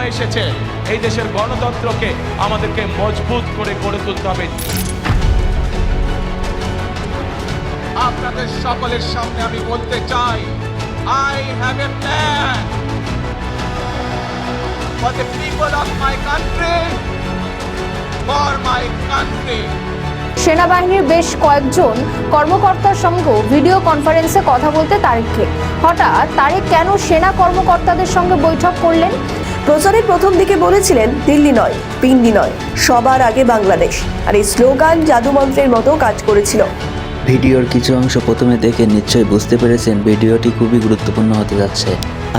সময় এসেছে এই দেশের গণতন্ত্রকে আমাদেরকে মজবুত করে গড়ে তুলতে হবে। আপনাদের সকলের সামনে আমি বলতে চাই, I have a plan for the people of my country, for my country. সেনাবাহিনীর বেশ কয়েকজন কর্মকর্তার সঙ্গে ভিডিও কনফারেন্সে কথা বলতে তারেককে হঠাৎ তারেক কেন সেনা কর্মকর্তাদের সঙ্গে বৈঠক করলেন? প্রচারের প্রথম দিকে বলেছিলেন দিল্লি নয়, পিন্ডি নয়, সবার আগে বাংলাদেশ। আর এই স্লোগান জাদুমন্ত্রের মতো কাজ করেছিল। ভিডিওর কিছু অংশ প্রথমে দেখে নিশ্চয়ই বুঝতে পেরেছেন ভিডিওটি খুবই গুরুত্বপূর্ণ হতে যাচ্ছে।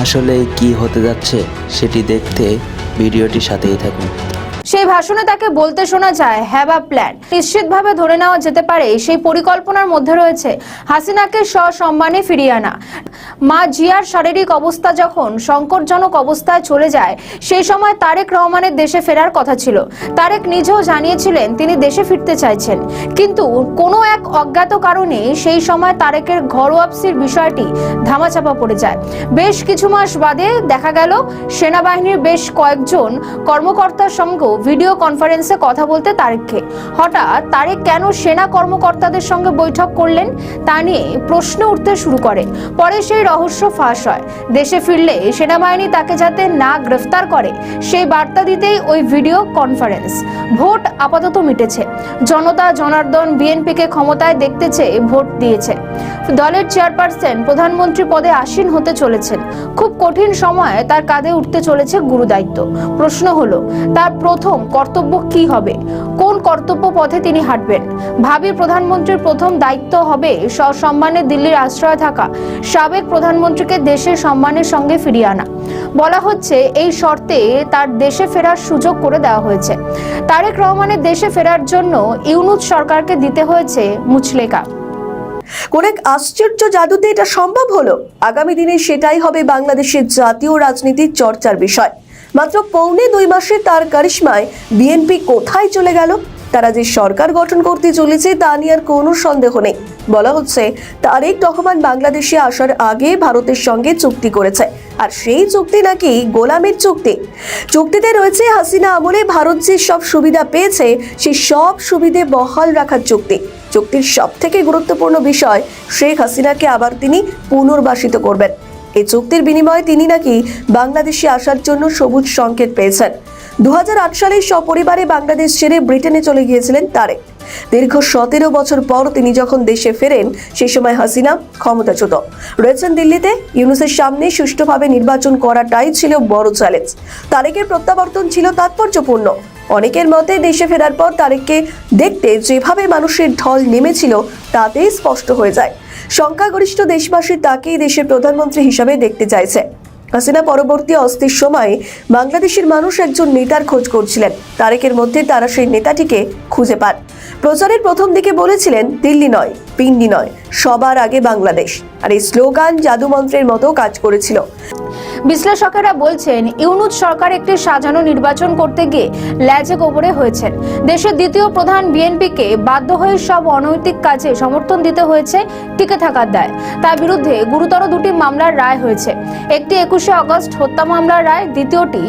আসলে কি হতে যাচ্ছে সেটি দেখতে ভিডিওটির সাথেই থাকুন। সেই ভাষণে তাকে বলতে শোনা যায় হ্যাভ আ প্ল্যান। নিশ্চিতভাবে ধরে নেওয়া যেতে পারে সেই পরিকল্পনার মধ্যে রয়েছে হাসিনাকে সসম্মানে ফিরিয়ে আনা। মা জিয়ার শারীরিক অবস্থা যখন সংকটজনক অবস্থায় চলে যায় সেই সময় তারেক রহমানের দেশে ফেরার কথা ছিল। তারেক নিজেও জানিয়েছিলেন তিনি দেশে ফিরতে চাইছেন, কিন্তু কোনো এক অজ্ঞাত কারণে সেই সময় তারেকের ঘরোয়াপসির বিষয়টি ধামাচাপা পড়ে যায়। বেশ কিছু মাস বাদে দেখা গেল সেনাবাহিনীর বেশ কয়েকজন কর্মকর্তার সঙ্গে ভিডিও কনফারেন্সে কথা বলতে তারেককে হঠাৎ তারেক কেন সেনা কর্মকর্তাদের সঙ্গে বৈঠক করলেন তা নিয়ে প্রশ্ন উঠতে শুরু করে। পরে সেই রহস্য ফাঁস হয়। দেশে ফিরলে সেনাবাহিনী তাকে যাতে না গ্রেফতার করে সেই বার্তা দিতেই ওই ভিডিও কনফারেন্স। ভোট আপাতত মিটেছে, জনতা জনার্দন বিএনপিকে ক্ষমতায় দেখতে চেয়ে ভোট দিয়েছে। দলের চেয়ারপারসন প্রধানমন্ত্রী পদে আসীন হতে চলেছেন। খুব কঠিন সময়ে তার কাঁধে উঠতে চলেছে গুরুদায়িত্ব। প্রশ্ন হলো তার প্রথম কর্তব্য কি হবে, কোন কর্তব্য পথে তিনি হাঁটবেন? ভাবি প্রধানমন্ত্রীর প্রথম দায়িত্ব হবে সসম্মানে দিল্লির আশ্রয়ে থাকা সাবেক প্রধানমন্ত্রীকে দেশের সম্মানের সঙ্গে ফিরিয়ে আনা। বলা হচ্ছে এই শর্তে তার দেশে ফেরার সুযোগ করে দেওয়া হয়েছে। তারেক রহমানের দেশে ফেরার জন্য ইউনূস সরকারকে দিতে হয়েছে মুচলেকা। কোন এক আশ্চর্য জাদুতে এটা সম্ভব হলো। আগামী দিনে সেটাই হবে বাংলাদেশের জাতীয় রাজনীতির চর্চার বিষয়। মাত্র 2.5 মাসে তার কারিশমায় বিএনপি কোথায় চলে গেল? তারা যে সরকার গঠন করতে চলেছে তা নিয়ে আর কোনো সন্দেহ নেই। বলা হচ্ছে তারেক রহমান বাংলাদেশে আসার আগে ভারতের সঙ্গে চুক্তি করেছে, আর সেই চুক্তি নাকি গোলামের চুক্তি। চুক্তিতে রয়েছে হাসিনা আমলে ভারত যে সব সুবিধা পেয়েছে সেই সব সুবিধে বহাল রাখার চুক্তি। চুক্তির সব থেকে গুরুত্বপূর্ণ বিষয় শেখ হাসিনাকে আবার তিনি পুনর্বাসিত করবেন। এই চুক্তির বিনিময়ে তিনি নাকি বাংলাদেশে আসার জন্য সবুজ সংকেত পেয়েছেন। 2008 সালে সপরিবারে বাংলাদেশ ছেড়ে ব্রিটেনে চলে গিয়েছিলেন তারেক। দীর্ঘ 17 বছর পর তিনি যখন দেশে ফেরেন সেই সময় হাসিনা ক্ষমতাচ্যুত রয়েছেন দিল্লিতে। ইউনূসের সামনে সুষ্ঠুভাবে নির্বাচন করাটাই ছিল বড় চ্যালেঞ্জ। তারেকের প্রত্যাবর্তন ছিল তাৎপর্যপূর্ণ। অনেকের মতে দেশে ফেরার পর তারেককে দেখতে যেভাবে মানুষের ঢল নেমেছিল তাতেই স্পষ্ট হয়ে যায় সংখ্যাগরিষ্ঠ দেশবাসী তাকেই দেশের প্রধানমন্ত্রী হিসাবে দেখতে চাইছে। হাসিনা পরবর্তী অস্থির সময়ে বাংলাদেশের মানুষ একজন নেতার খোঁজ করছিলেন। তারেকের মধ্যে তারা সেই নেতাটিকে খুঁজে পান। প্রচারের প্রথম দিকে বলেছিলেন দিল্লি নয়, পিন্ডি নয়, সবার আগে বাংলাদেশ। আর এই স্লোগান জাদুমন্ত্রের মতো কাজ করেছিল। বিশ্লেষকেরা বলছেন ইউনূস সরকার একটি সাজানো নির্বাচন করতে গিয়ে ল্যাজে গোবরে হয়েছেন। দেশের দ্বিতীয় প্রধান বিএনপিকে বাধ্য হয়ে সব অনৈতিক কাজে সমর্থন দিতে হয়েছে টিকে থাকার দায়। তার বিরুদ্ধে গুরুতর 2টি মামলার রায় হয়েছে। একটি 21শে আগস্ট হত্যা মামলার রায়, দ্বিতীয়টি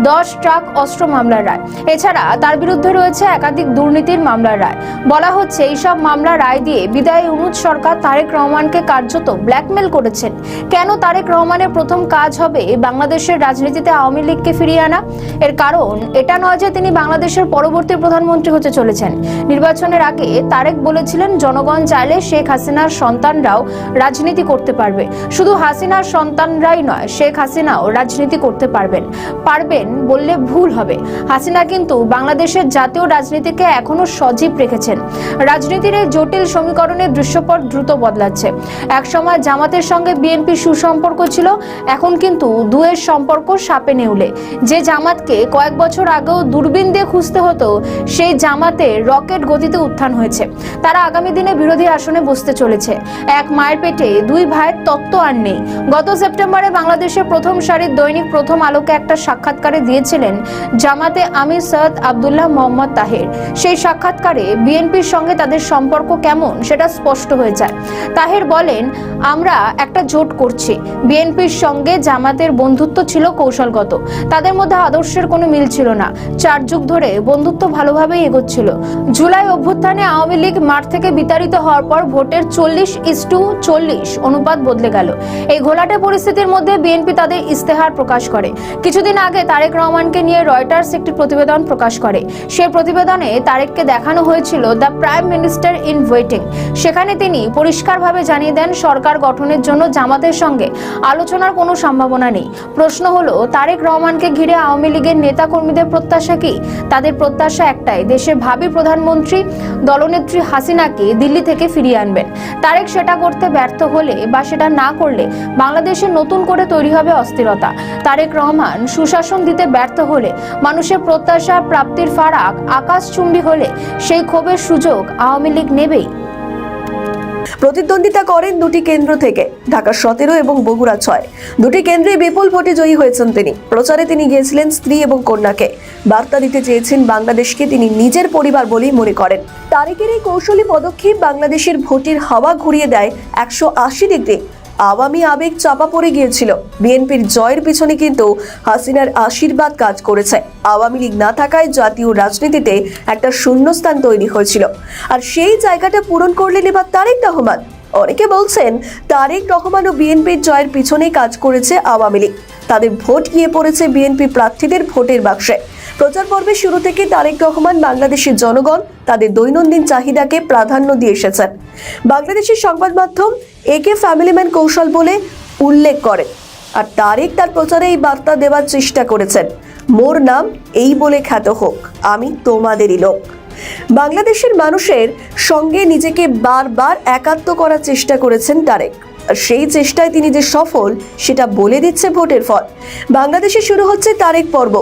10 ট্রাক অস্ত্র মামলার রায়। এছাড়া তার বিরুদ্ধে রয়েছে একাধিক দুর্নীতির মামলার রায়। বলা হচ্ছে এইসব মামলার রায় দিয়ে বিদায়ী ইউনূস সরকার তারেক রহমানকে কার্যত ব্ল্যাকমেল করেছেন। কেন তারেক রহমানের প্রথম কাজ হবে বাংলাদেশের রাজনীতিতে আওয়ামী লীগকে ফিরিয়ে আনা? এর কারণ এটা নয় যে তিনি বাংলাদেশের পরবর্তী প্রধানমন্ত্রী হতে চলেছেন। নির্বাচনের আগে তারেক বলেছিলেন জনগণ চাইলে শেখ হাসিনার সন্তানরাও রাজনীতি করতে পারবে। শুধু হাসিনার সন্তানরাই নয়, শেখ হাসিনাও রাজনীতি করতে পারবেন বললে ভুল হবে। হাসিনা কিন্তু বাংলাদেশের জাতীয় রাজনীতিকে এখনো সজীব রেখেছেন। রাজনীতির এই জটিল সমীকরণের দৃশ্যপট দ্রুত বদলাচ্ছে। একসময় জামাতের সঙ্গে বিএনপির সুসম্পর্ক ছিল, এখন কিন্তু দুয়ের সম্পর্ক সাপে নেউলে। যে জামাতকে কয়েক বছর আগেও দূরবীন দিয়ে খুঁজতে হতো সেই জামাতের রকেট গতিতে উত্থান হয়েছে। তারা আগামী দিনে বিরোধী আসনে বসতে চলেছে। এক মায়ের পেটে 2 ভাইয়ের তত্ত্ব আর নেই। গত সেপ্টেম্বরে বাংলাদেশের প্রথম সারির দৈনিক প্রথম আলোকে একটা সাক্ষাৎকারে দিয়েছিলেন জামাতে আমির সৈয়দ আব্দুল্লাহ মোহাম্মদ তাহের। সেই সাক্ষাৎকারে বিএনপির সঙ্গে তাদের সম্পর্ক কেমন সেটা স্পষ্ট হয়ে যায়। তাহের বলেন, আমরা একটা জোট করছি। বিএনপির সঙ্গে জামাতের বন্ধুত্ব ছিল কৌশলগত, তাদের মধ্যে আদর্শের কোনো মিল ছিল না। 4 যুগ ধরে বন্ধুত্ব ভালোভাবেই এগোচ্ছিল। জুলাই অভ্যুত্থানে আওয়ামী লীগ মাঠ থেকে বিতাড়িত হওয়ার পর ভোটের 40:40 অনুপাত বদলে গেল। এই ঘোলাটে পরিস্থিতির মধ্যে বিএনপি তাদের ইস্তেহার প্রকাশ করে। কিছুদিন আগে তারেক রহমানকে নিয়ে রয়টার্স একটি প্রতিবেদন প্রকাশ করে। সেই প্রতিবেদনে তারেককে দেখানো হয়েছিল the prime minister in waiting. সেখানে তিনি পরিষ্কারভাবে জানিয়ে দেন, সরকার গঠনের জন্য জামাতের সঙ্গে আলোচনার কোনো সম্ভাবনা নেই। প্রশ্ন হলো, তারেক রহমানকে ঘিরে আওয়ামী লীগের নেতা কর্মীদের প্রত্যাশা কি? তাদের প্রত্যাশা একটাই, দেশের ভাবী প্রধানমন্ত্রী দলনেত্রী হাসিনাকে দিল্লি থেকে ফিরিয়ে আনবেন। তারেক সেটা করতে ব্যর্থ হলে বা সেটা না করলে বাংলাদেশে নতুন করে তৈরি হবে অস্থিরতা। তারেক রহমান সুশাসন দিতে ব্যর্থ হলে, মানুষের প্রত্যাশা প্রাপ্তির ফারাক আকাশচুম্বী হলে সেই ক্ষোভের সুযোগ আওয়ামী লীগ নেবেই। প্রতিদ্বন্দ্বিতা করেন দুটি কেন্দ্র থেকে, ঢাকা 17 এবং বগুড়া 6। দুটি কেন্দ্রে বিপুল ভোটে জয়ী হয়েছেন তিনি। প্রচারে তিনি গিয়েছিলেন স্ত্রী এবং কন্যাকে। বার্তা দিতে চেয়েছেন বাংলাদেশকে তিনি নিজের পরিবার বলেই মনে করেন। তারেকের এই কৌশলী পদক্ষেপ বাংলাদেশের ভোটের হাওয়া ঘুরিয়ে দেয় 180 ডিগ্রি। আওয়ামী আবেগ চাপা পড়ে গিয়েছিল। বিএনপির জয়ের পিছনে কিন্তু হাসিনার আশীর্বাদ কাজ করেছে। আওয়ামী লীগ না থাকায় জাতীয় রাজনীতিতে একটা শূন্যস্থান তৈরি হয়েছিল, আর সেই জায়গাটা পূরণ করলেন এবার তারেক রহমান। অনেকে বলছেন, তারেক রহমান ও বিএনপির জয়ের পিছনে কাজ করেছে আওয়ামী লীগ। তাদের ভোট গিয়ে পড়েছে বিএনপি প্রার্থীদের ভোটের বাক্সে। প্রচার পর্বের শুরু থেকে তারেক রহমান বাংলাদেশের জনগণ তাদের দৈনন্দিন চাহিদাকে প্রাধান্য দিয়ে এসেছেন। বাংলাদেশের সংবাদ মাধ্যম একে ফ্যামিলি ম্যান কৌশল বলে উল্লেখ করে, আর তারেক তার প্রচারে এই বার্তা দেওয়ার চেষ্টা করেছেন, মোর নাম এই বলে খ্যাত হোক, আমি তোমাদেরই লোক। বাংলাদেশের মানুষের সঙ্গে নিজেকে বারবার একাত্ম করার চেষ্টা করেছেন তারেক। আর সেই চেষ্টায় তিনি যে সফল সেটা বলে দিচ্ছে ভোটের ফল। বাংলাদেশে শুরু হচ্ছে তারেক পর্ব।